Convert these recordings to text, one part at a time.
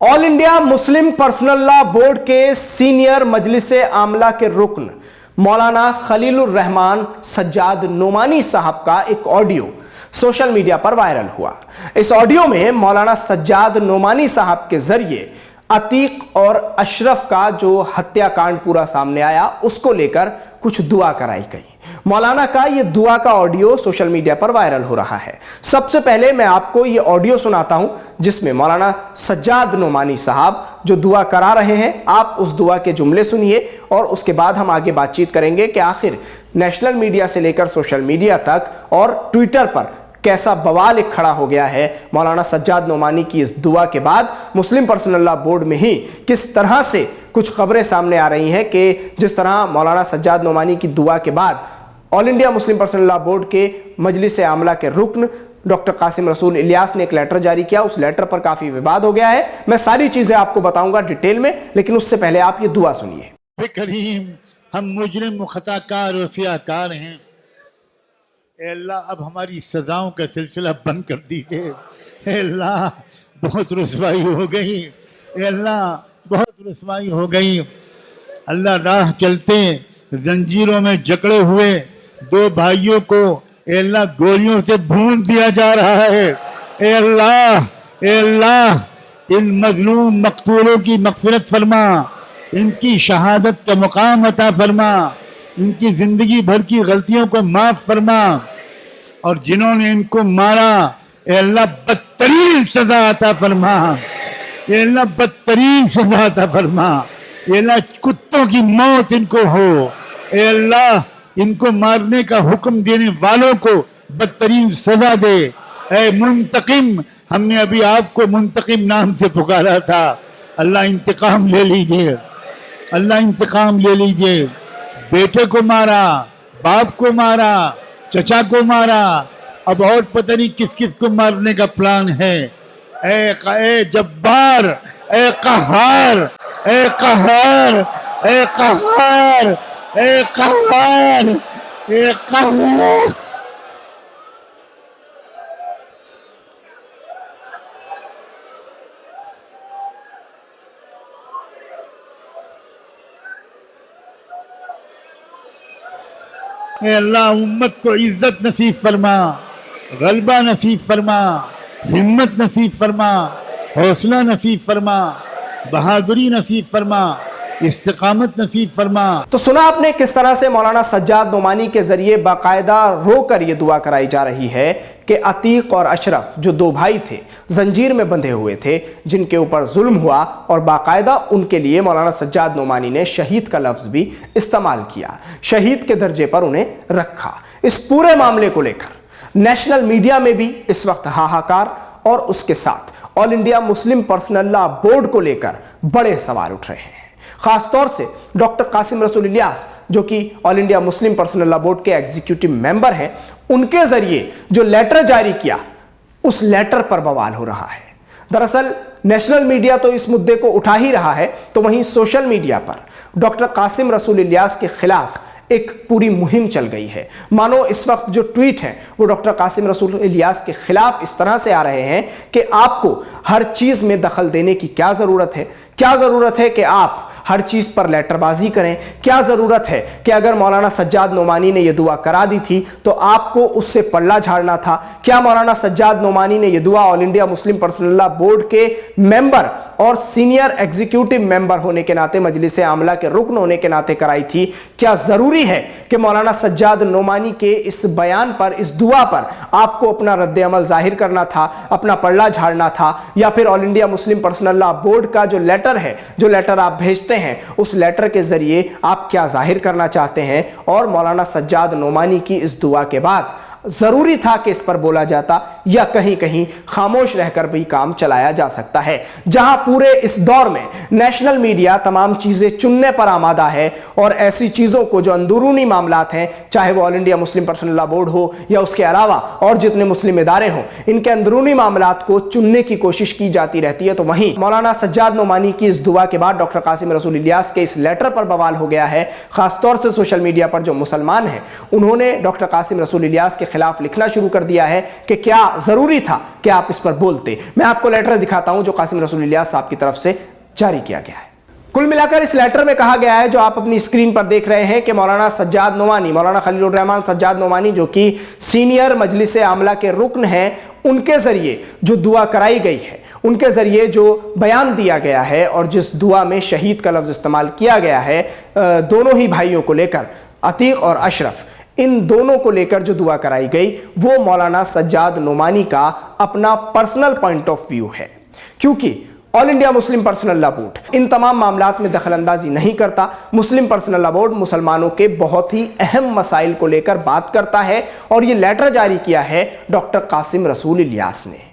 All India Muslim personal law board के senior मजलिस आमला के रुकन मौलाना खलीलुर रहमान सज्जाद नोमानी साहब का एक ऑडियो सोशल मीडिया पर वायरल हुआ। इस ऑडियो में मौलाना सज्जाद नोमानी साहब के जरिए अतीक और अशरफ का जो हत्याकांड पूरा सामने आया उसको लेकर कुछ दुआ कराई गई। मौलाना का ये दुआ का ऑडियो सोशल मीडिया पर वायरल हो रहा है। सबसे पहले मैं आपको ये ऑडियो सुनाता हूं जिसमें मौलाना सज्जाद नोमानी साहब जो दुआ करा रहे हैं, आप उस दुआ के जुमले सुनिए और उसके बाद हम आगे बातचीत करेंगे कि आखिर नेशनल मीडिया से लेकर सोशल मीडिया तक और ट्विटर पर कैसा बवाल एक खड़ा हो गया है। मौलाना सज्जाद नोमानी की इस दुआ के बाद मुस्लिम पर्सनल लॉ बोर्ड में ही किस तरह से कुछ खबरें सामने आ रही हैं कि जिस तरह मौलाना सज्जाद नोमानी की दुआ के बाद all India Muslim personal law board के मजलिस आमला के रुकन डॉक्टर कासिम रसूल इलियास ने एक लेटर जारी किया। उस लेटर पर काफी विवाद हो गया है। मैं सारी चीजें आपको बताऊंगा डिटेल में, लेकिन उससे पहले आप ये दुआ सुनिए। करीम, हम मुजरिम मुखताकार और सियाकार हैं। ए अल्लाह, अब हमारी सजाओं का सिलसिला बंद कर दीजिए। ए अल्लाह, बहुत रुसवाई हो गई। ए अल्लाह, बहुत रुसवाई हो गई। अल्लाह, राह चलते जंजीरों में जकड़े हुए दो भाइयों को ए अल्लाह गोलियों से भून दिया जा रहा है। ए अल्लाह, ए अल्लाह, इन मजलूम मकतूलों की मग़फ़िरत फरमा, इनकी शहादत का मुकाम अता फरमा, इनकी जिंदगी भर की गलतियों को माफ फरमा, और जिन्होंने इनको मारा ए अल्लाह बदतरीन सजा अता फरमा। ए अल्लाह बदतरीन सजा अता फरमा। ए अल्लाह कुत्तों की मौत इनको हो। ए अल्लाह, इनको मारने का हुक्म देने वालों को बदतरीन सजा दे। ए मुंतकिम, हमने अभी आपको मुंतकिम नाम से पुकारा था। अल्लाह इंतकाम ले लीजिए, अल्लाह इंतकाम ले लीजिए। बेटे को मारा, बाप को मारा, चचा को मारा, अब और पता नहीं किस किस को मारने का प्लान है। ए जब्बार, ए कहहार, ए कहहार, ए कहहार, ए कहहार, ए कहहार। अल्लाह, उम्मत को इज्जत नसीब फरमा, गलबा नसीब फरमा, हिम्मत नसीब फरमा, हौसला नसीब फरमा, बहादुरी नसीब फरमा, इस्तिकामत नसीब फरमा। तो सुना आपने किस तरह से मौलाना सज्जाद नोमानी के जरिए बाकायदा रोकर यह दुआ कराई जा रही है कि अतीक और अशरफ जो दो भाई थे, जंजीर में बंधे हुए थे, जिनके ऊपर जुल्म हुआ, और बाकायदा उनके लिए मौलाना सज्जाद नोमानी ने शहीद का लफ्ज भी इस्तेमाल किया, शहीद के दर्जे पर उन्हें रखा। इस पूरे मामले को लेकर नेशनल मीडिया में भी इस वक्त हाहाकार, और उसके साथ all India Muslim personal law board को लेकर बड़े सवाल उठ रहे हैं। खासतौर से डॉक्टर कासिम रसूल इलियास जो कि all India Muslim personal law board के एग्जीक्यूटिव मेंबर हैं, उनके जरिए जो लेटर जारी किया उस लेटर पर बवाल हो रहा है। दरअसल नेशनल मीडिया तो इस मुद्दे को उठा ही रहा है, तो वहीं सोशल मीडिया पर डॉक्टर कासिम रसूल इलियास के खिलाफ एक पूरी मुहिम चल गई है। मानो इस वक्त जो ट्वीट हैं वो डॉक्टर कासिम रसूल इलियास के खिलाफ इस तरह से आ रहे हैं कि आपको हर चीज में दखल देने की क्या जरूरत है, क्या जरूरत है कि आप हर चीज पर लेटरबाजी करें, क्या जरूरत है कि अगर मौलाना सज्जाद नोमानी ने यह दुआ करा दी थी तो आपको उससे पल्ला झाड़ना था, क्या मौलाना सज्जाद नोमानी ने यह दुआ all India Muslim personal law board के मेंबर और सीनियर एग्जीक्यूटिव मेंबर होने के नाते, मजलिस आमला के रुकन होने के नाते कराई थी? क्या जरूरी है कि मौलाना सज्जाद नोमानी के इस बयान पर, इस दुआ पर आपको अपना रद्द अमल जाहिर करना था, अपना पल्ला झाड़ना था, या फिर all India Muslim personal law board का जो लेटर है, जो लेटर आप भेजते हैं, उस लेटर के जरिए आप क्या जाहिर करना चाहते हैं? और मौलाना सज्जाद नोमानी की इस दुआ के बाद जरूरी था कि इस पर बोला जाता, या कहीं कहीं खामोश रहकर भी काम चलाया जा सकता है? जहां पूरे इस दौर में नेशनल मीडिया तमाम चीजें चुनने पर आमादा है और ऐसी चीजों को जो अंदरूनी मामलात हैं, चाहे वो all India Muslim personal law board हो या उसके अलावा और जितने मुस्लिम इदारे हों, इनके अंदरूनी मामलात को चुनने की कोशिश की जाती रहती है। तो वहीं मौलाना सज्जाद नोमानी की इस दुआ के बाद डॉक्टर कासिम रसूल इलियास के इस लेटर पर बवाल हो गया है। खासतौर से सोशल मीडिया पर जो मुसलमान हैं, उन्होंने डॉक्टर कासिम रसूल इलियास के खिलाफ लिखना शुरू कर दिया है कि क्या जरूरी था कि आप इस पर बोलते। मैं आपको लेटर दिखाता हूं जो कासिम रसूल इलियास साहब की तरफ से जारी किया गया है। कुल मिलाकर इस लेटर में कहा गया है, जो आप अपनी स्क्रीन पर देख रहे हैं, कि मौलाना सज्जाद नोमानी, मौलाना खलीलुर रहमान सज्जाद नोमानी, जो कि सीनियर मजलिस आमला के रुकन हैं, उनके जरिए जो दुआ कराई गई है, उनके जरिए जो बयान दिया गया है और जिस दुआ में शहीद का लफ्ज इस्तेमाल किया गया है, दोनों ही भाइयों को लेकर, अतीक और अशरफ, इन दोनों को लेकर जो दुआ कराई गई वो मौलाना सज्जाद नोमानी का अपना पर्सनल पॉइंट ऑफ व्यू है। क्योंकि all India Muslim personal law board इन तमाम मामलात में दखलंदाजी नहीं करता। मुस्लिम पर्सनल लॉ बोर्ड मुसलमानों के बहुत ही अहम मसाइल को लेकर बात करता है और ये लेटर जारी किया है डॉक्टर कासिम रसूल इलियास ने।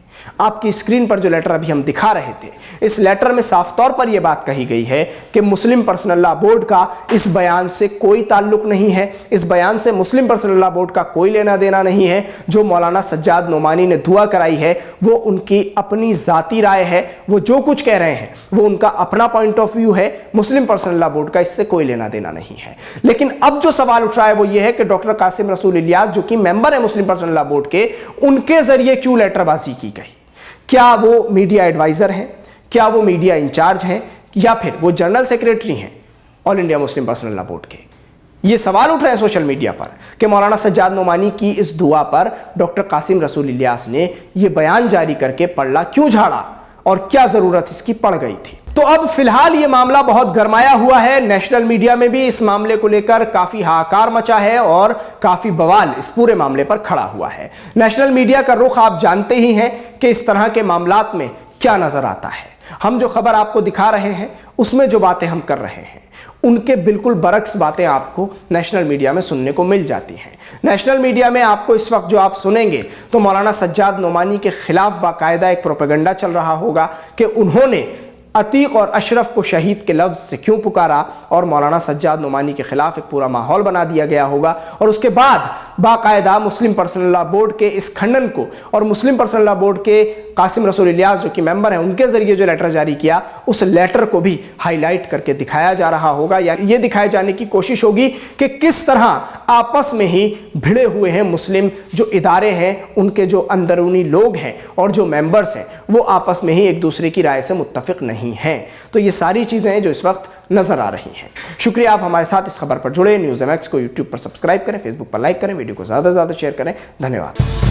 आपकी स्क्रीन पर जो लेटर अभी हम दिखा रहे थे, इस लेटर में साफ तौर पर यह बात कही गई है कि मुस्लिम पर्सनल लॉ बोर्ड का इस बयान से कोई ताल्लुक नहीं है। इस बयान से मुस्लिम पर्सनल लॉ बोर्ड का कोई लेना देना नहीं है। जो मौलाना सज्जाद नोमानी ने दुआ कराई है वो उनकी अपनी जाती राय है। वो जो कुछ कह रहे हैं वो उनका अपना पॉइंट ऑफ व्यू है। मुस्लिम पर्सनल लॉ बोर्ड का इससे कोई लेना देना नहीं है। लेकिन अब जो सवाल उठ रहा है वो ये है कि डॉक्टर कासिम रसूल इलियास, जो कि मेंबर है मुस्लिम पर्सनल लॉ बोर्ड के, उनके जरिए क्यों लेटरबाजी की गई। क्या वो मीडिया एडवाइजर हैं, क्या वो मीडिया इंचार्ज हैं, या फिर वो जनरल सेक्रेटरी हैं all India Muslim personal law board के। ये सवाल उठ रहे हैं सोशल मीडिया पर कि मौलाना सज्जाद नोमानी की इस दुआ पर डॉक्टर कासिम रसूल इलियास ने यह बयान जारी करके पल्ला क्यों झाड़ा और क्या जरूरत इसकी पड़ गई थी। तो अब फिलहाल ये मामला बहुत गरमाया हुआ है। नेशनल मीडिया में भी इस मामले को लेकर काफी हाहाकार मचा है और काफी बवाल इस पूरे मामले पर खड़ा हुआ है। नेशनल मीडिया का रुख आप जानते ही हैं कि इस तरह के मामलात में क्या नजर आता है। हम जो खबर आपको दिखा रहे हैं उसमें जो बातें हम कर रहे हैं उनके बिल्कुल बरक्स बातें आपको नेशनल मीडिया में सुनने को मिल जाती हैं। नेशनल मीडिया में आपको इस वक्त जो आप सुनेंगे तो मौलाना सज्जाद नोमानी के खिलाफ बाकायदा एक प्रोपेगेंडा चल रहा होगा कि उन्होंने अतीक और अशरफ को शहीद के लफ्ज से क्यों पुकारा, और मौलाना सज्जाद नोमानी के खिलाफ एक पूरा माहौल बना दिया गया होगा। और उसके बाद बाकायदा मुस्लिम पर्सनल लॉ बोर्ड के इस खंडन को और मुस्लिम पर्सनल लॉ बोर्ड के कासिम रसूल इलियास जो कि मेंबर हैं उनके जरिए जो लेटर जारी किया उस लेटर को भी हाईलाइट करके दिखाया जा रहा होगा, या ये दिखाए जाने की कोशिश होगी कि किस तरह आपस में ही भिड़े हुए हैं मुस्लिम जो इदारे हैं, उनके जो अंदरूनी लोग हैं और जो मेंबर्स हैं वो आपस में ही एक दूसरे की राय से मुत्तफिक नहीं हैं। तो ये सारी चीजें हैं जो इस वक्त नजर आ रही हैं। शुक्रिया आप हमारे साथ इस खबर पर जुड़े। न्यूज़ MX को यूट्यूब पर सब्सक्राइब करें, फेसबुक पर लाइक करें, वीडियो को ज्यादा से ज्यादा शेयर करें। धन्यवाद।